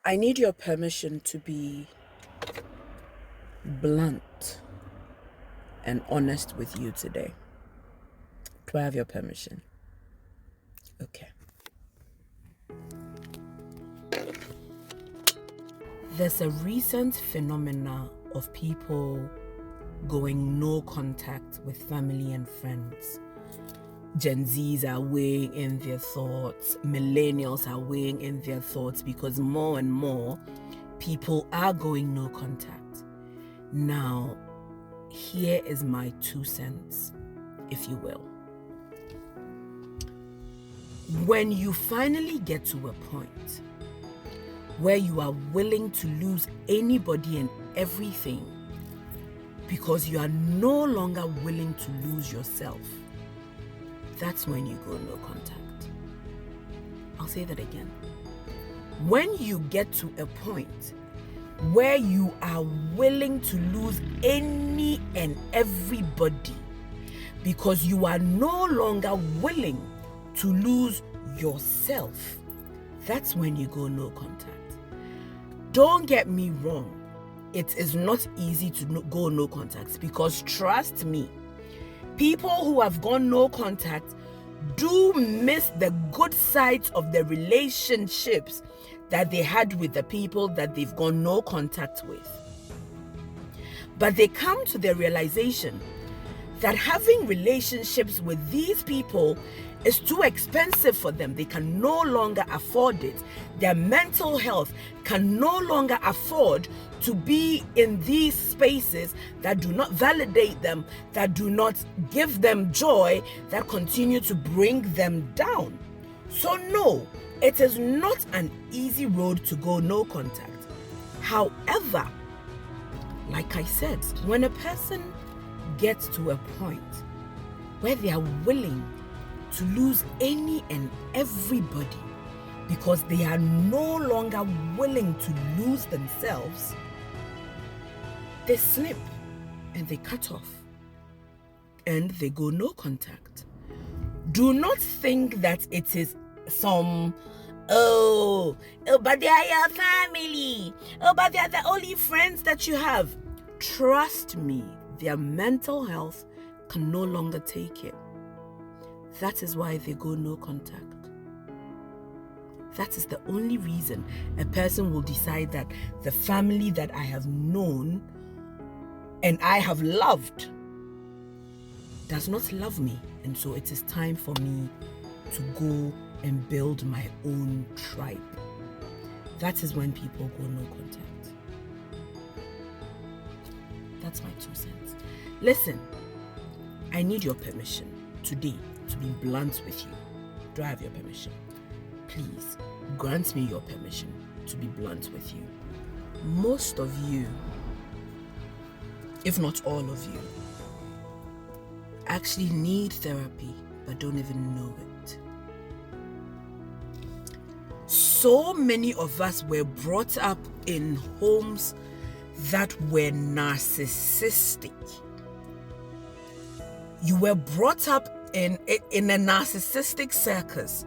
I need your permission to be blunt and honest with you today. Do I have your permission? Okay. There's a recent phenomena of people going no contact with family and friends. Gen Zs are weighing in their thoughts. Millennials are weighing in their thoughts because more and more people are going no contact. Now, here is my 2 cents, if you will. When you finally get to a point where you are willing to lose anybody and everything because you are no longer willing to lose yourself, that's when you go no contact. I'll say that again. When you get to a point where you are willing to lose any and everybody because you are no longer willing to lose yourself, that's when you go no contact. Don't get me wrong, it is not easy to go no contact because trust me, people who have gone no contact do miss the good sides of the relationships that they had with the people that they've gone no contact with. But they come to the realization that having relationships with these people is too expensive for them. They can no longer afford it. Their mental health can no longer afford to be in these spaces that do not validate them, that do not give them joy, that continue to bring them down. So no, it is not an easy road to go no contact. However, like I said, when a person gets to a point where they are willing to lose any and everybody because they are no longer willing to lose themselves, they slip and they cut off and they go no contact. Do not think that it is some, but they are your family. But they are the only friends that you have. Trust me, their mental health can no longer take it. That is why they go no contact. That is the only reason a person will decide that the family that I have known and I have loved does not love me. And so it is time for me to go and build my own tribe. That is when people go no contact. That's my 2 cents. Listen, I need your permission today to be blunt with you. Do I have your permission? Please grant me your permission to be blunt with you. Most of you, if not all of you, actually need therapy but don't even know it. So many of us were brought up in homes that were narcissistic. You were brought up in a narcissistic circus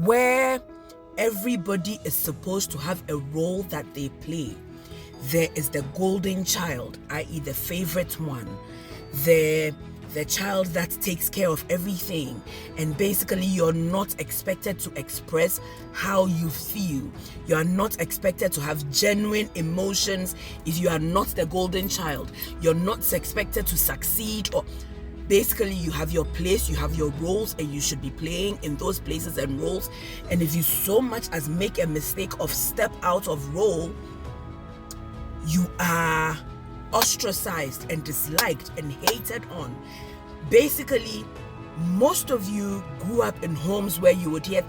where everybody is supposed to have a role that they play. There is the golden child, i.e. the favorite one, the child that takes care of everything, and basically you're not expected to express how you feel. You are not expected to have genuine emotions if you are not the golden child. You're not expected to succeed, or basically you have your place, you have your roles, and you should be playing in those places and roles. And if you so much as make a mistake of step out of role, you are ostracized and disliked and hated on. Basically, most of you grew up in homes where you would hear,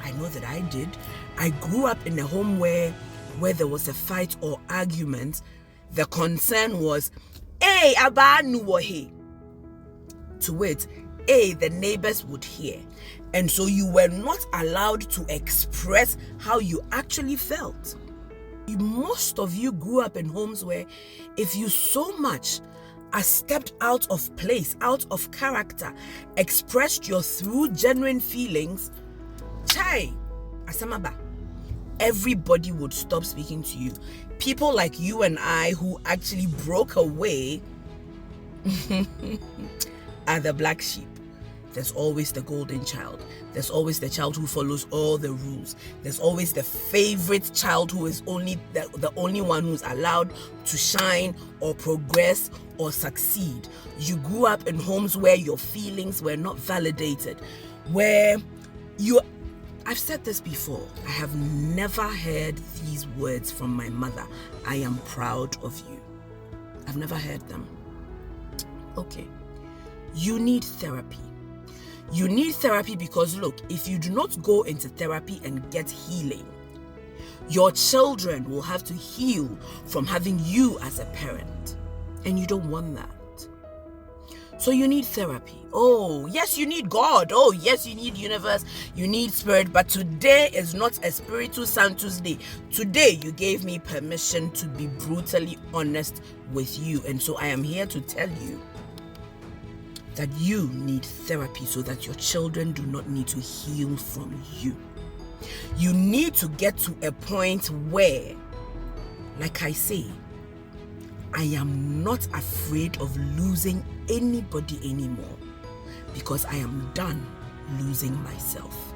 I know that I did. I grew up in a home where there was a fight or argument. The concern was, hey, abanu wahe. To it, the neighbors would hear. And so you were not allowed to express how you actually felt. Most of you grew up in homes where if you so much as stepped out of place, out of character, expressed your true genuine feelings, chai, asamaba, everybody would stop speaking to you. People like you and I who actually broke away are the black sheep. There's always the golden child. There's always the child who follows all the rules. There's always the favorite child who is only the only one who's allowed to shine or progress or succeed. You grew up in homes where your feelings were not validated, where I've said this before. I have never heard these words from my mother. I am proud of you. I've never heard them. Okay. You need therapy. You need therapy because look, if you do not go into therapy and get healing, your children will have to heal from having you as a parent. And you don't want that. So you need therapy. Oh, yes, you need God. Oh, yes, you need universe. You need spirit. But today is not a Spiritu Sanctus day. Today, you gave me permission to be brutally honest with you. And so I am here to tell you that you need therapy so that your children do not need to heal from you. You need to get to a point where, like I say, I am not afraid of losing anybody anymore because I am done losing myself.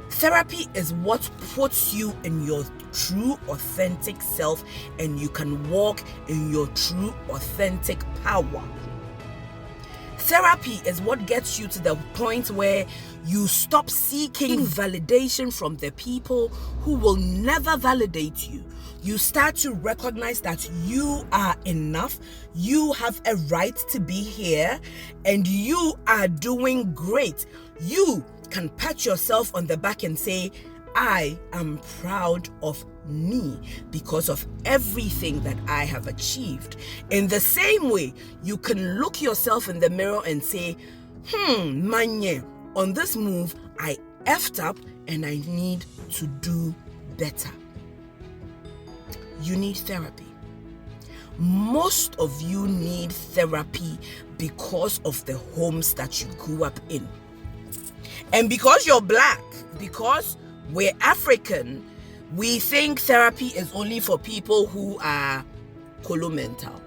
Therapy is what puts you in your true, authentic self and you can walk in your true, authentic power. Therapy is what gets you to the point where you stop seeking validation from the people who will never validate you. You start to recognize that you are enough, you have a right to be here, and you are doing great. You can pat yourself on the back and say, I am proud of me because of everything that I have achieved. In the same way, you can look yourself in the mirror and say, manye, on this move, I effed up and I need to do better. You need therapy. Most of you need therapy because of the homes that you grew up in. And because you're black, because we're African, we think therapy is only for people who are colo-mental.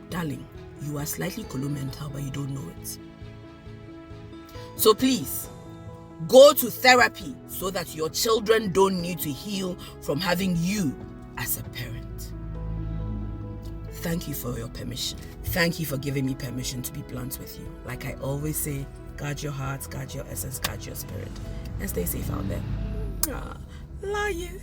Darling, you are slightly colo-mental, but you don't know it. So please, go to therapy so that your children don't need to heal from having you as a parent. Thank you for your permission. Thank you for giving me permission to be blunt with you. Like I always say, guard your heart, guard your essence, guard your spirit, and stay safe out there. Love you.